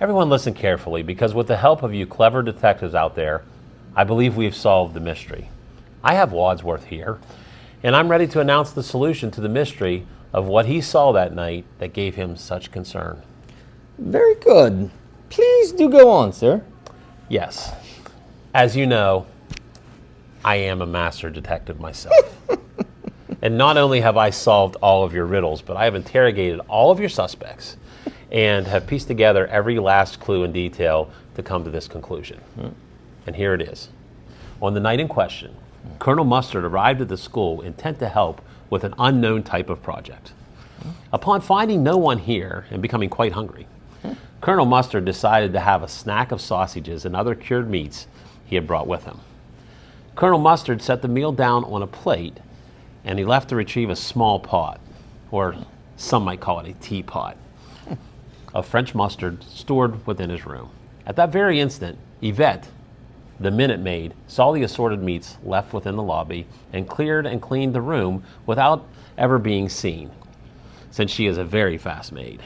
Everyone listen carefully, because with the help of you clever detectives out there, I believe we've solved the mystery. I have Wadsworth here, and I'm ready to announce the solution to the mystery of what he saw that night that gave him such concern. Very good. Please do go on, sir. Yes. As you know, I am a master detective myself. And not only have I solved all of your riddles, but I have interrogated all of your suspects and have pieced together every last clue and detail to come to this conclusion. And here it is. On the night in question, Colonel Mustard arrived at the school intent to help with an unknown type of project. Upon finding no one here and becoming quite hungry, Colonel Mustard decided to have a snack of sausages and other cured meats he had brought with him. Colonel Mustard set the meal down on a plate, and he left to retrieve a small pot, or some might call it a teapot, of French mustard stored within his room. At that very instant, Yvette, the minute maid, saw the assorted meats left within the lobby and cleared and cleaned the room without ever being seen, since she is a very fast maid.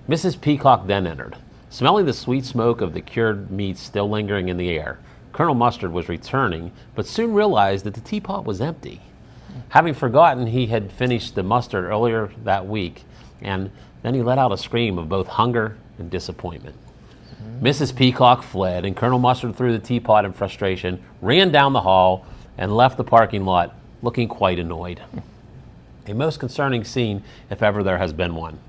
Mrs. Peacock then entered. Smelling the sweet smoke of the cured meats still lingering in the air, Colonel Mustard was returning, but soon realized that the teapot was empty, having forgotten he had finished the mustard earlier that week, and then he let out a scream of both hunger and disappointment. Mrs. Peacock fled, and Colonel Mustard threw the teapot in frustration, ran down the hall, and left the parking lot looking quite annoyed. A most concerning scene, if ever there has been one.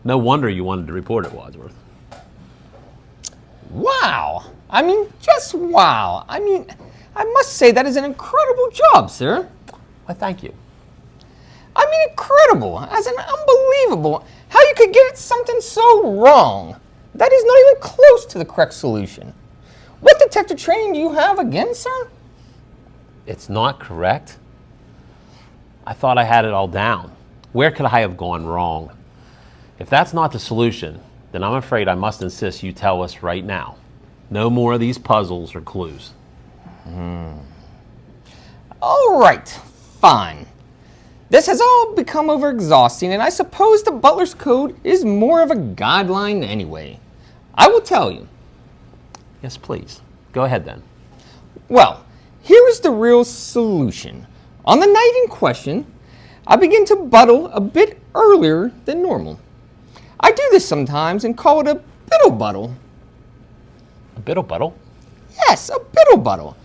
No wonder you wanted to report it, Wadsworth. Wow. Just wow. I must say that is an incredible job, sir. Why, thank you. Incredible. As in unbelievable. How you could get something so wrong. That is not even close to the correct solution. What detective training do you have again, sir? It's not correct? I thought I had it all down. Where could I have gone wrong? If that's not the solution, then I'm afraid I must insist you tell us right now. No more of these puzzles or clues. All right, fine. This has all become overexhausting, and I suppose the Butler's Code is more of a guideline anyway. I will tell you. Yes, please. Go ahead then. Well, here is the real solution. On the night in question, I begin to buttle a bit earlier than normal. I do this sometimes and call it a biddle-buddle. A biddle-buddle? Yes, a biddle-buddle.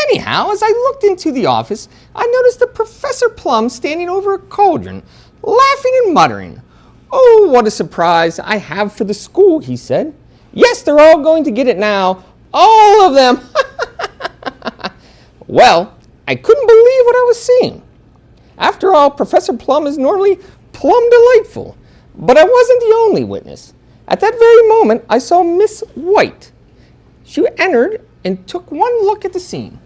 Anyhow, as I looked into the office, I noticed the Professor Plum standing over a cauldron, laughing and muttering. "Oh, what a surprise I have for the school," he said. "Yes, they're all going to get it now. All of them." Well, I couldn't believe what I was seeing. After all, Professor Plum is normally plum delightful. But I wasn't the only witness. At that very moment, I saw Miss White. She entered and took one look at the scene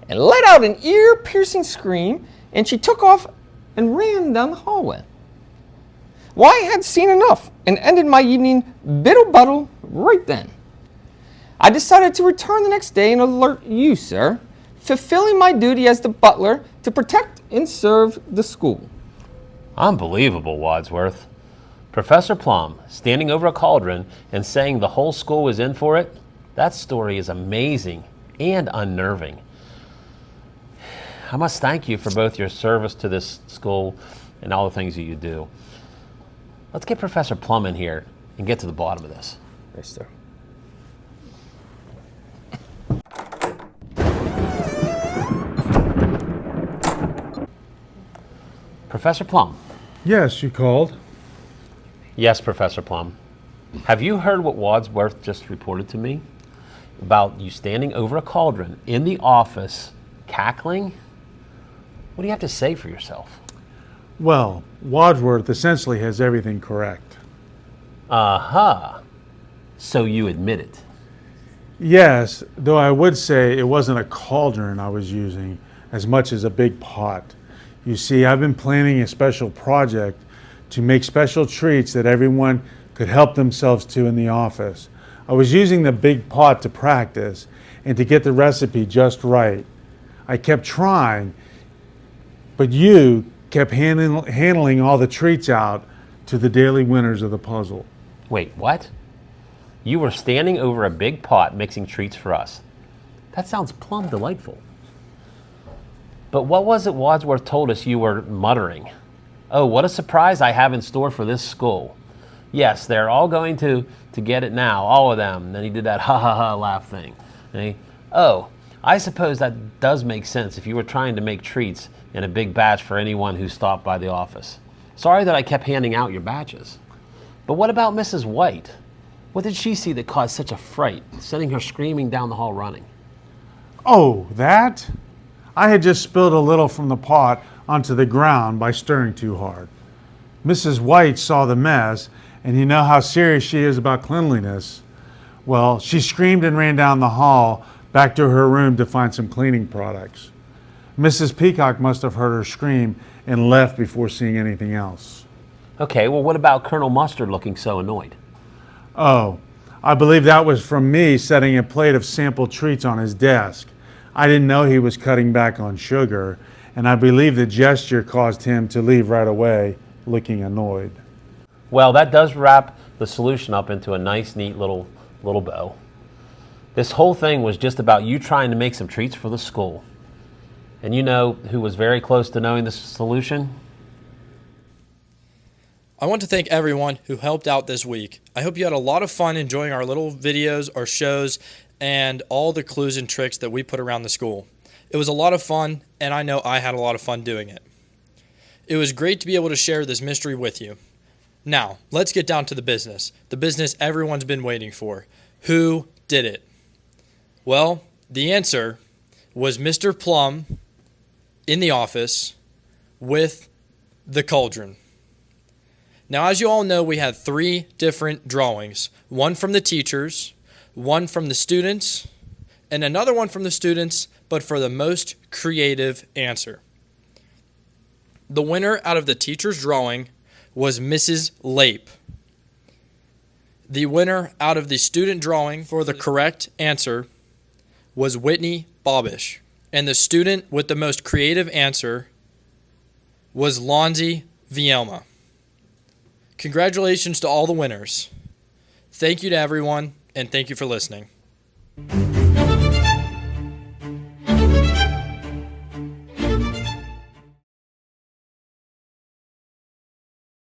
and let out an ear-piercing scream, and she took off and ran down the hallway. Well, I had seen enough and ended my evening biddle-buddle right then. I decided to return the next day and alert you, sir, fulfilling my duty as the butler to protect and serve the school. Unbelievable, Wadsworth. Professor Plum standing over a cauldron and saying the whole school was in for it? That story is amazing and unnerving. I must thank you for both your service to this school and all the things that you do. Let's get Professor Plum in here and get to the bottom of this. Yes, sir. Professor Plum. Yes, you called. Yes, Professor Plum. Have you heard what Wadsworth just reported to me about you standing over a cauldron in the office, cackling? What do you have to say for yourself? Well, Wadsworth essentially has everything correct. Uh-huh. So you admit it. Yes, though I would say it wasn't a cauldron I was using as much as a big pot. You see, I've been planning a special project to make special treats that everyone could help themselves to in the office. I was using the big pot to practice and to get the recipe just right. I kept trying, but you kept handling all the treats out to the daily winners of the puzzle. Wait, what? You were standing over a big pot mixing treats for us. That sounds plumb delightful. But what was it Wadsworth told us you were muttering? Oh, what a surprise I have in store for this school. Yes, they're all going to get it now, all of them. Then he did that ha ha ha laugh thing. Oh, I suppose that does make sense if you were trying to make treats in a big batch for anyone who stopped by the office. Sorry that I kept handing out your batches. But what about Mrs. White? What did she see that caused such a fright, sending her screaming down the hall running? Oh, that? I had just spilled a little from the pot onto the ground by stirring too hard. Mrs. White saw the mess, and you know how serious she is about cleanliness. Well, she screamed and ran down the hall back to her room to find some cleaning products. Mrs. Peacock must have heard her scream and left before seeing anything else. Okay, well, what about Colonel Mustard looking so annoyed? Oh, I believe that was from me setting a plate of sample treats on his desk. I didn't know he was cutting back on sugar, and I believe the gesture caused him to leave right away, looking annoyed. Well, that does wrap the solution up into a nice, neat little bow. This whole thing was just about you trying to make some treats for the school. And you know who was very close to knowing the solution? I want to thank everyone who helped out this week. I hope you had a lot of fun enjoying our little videos, our shows, and all the clues and tricks that we put around the school. It was a lot of fun, and I know I had a lot of fun doing it. It was great to be able to share this mystery with you. Now, let's get down to the business everyone's been waiting for. Who did it? Well, the answer was Mr. Plum in the office with the cauldron. Now, as you all know, we had 3 different drawings. One from the teachers, one from the students, and another one from the students, but for the most creative answer. The winner out of the teacher's drawing was Mrs. Lape. The winner out of the student drawing for the correct answer was Whitney Bobish. And the student with the most creative answer was Lonzy Vielma. Congratulations to all the winners. Thank you to everyone, and thank you for listening.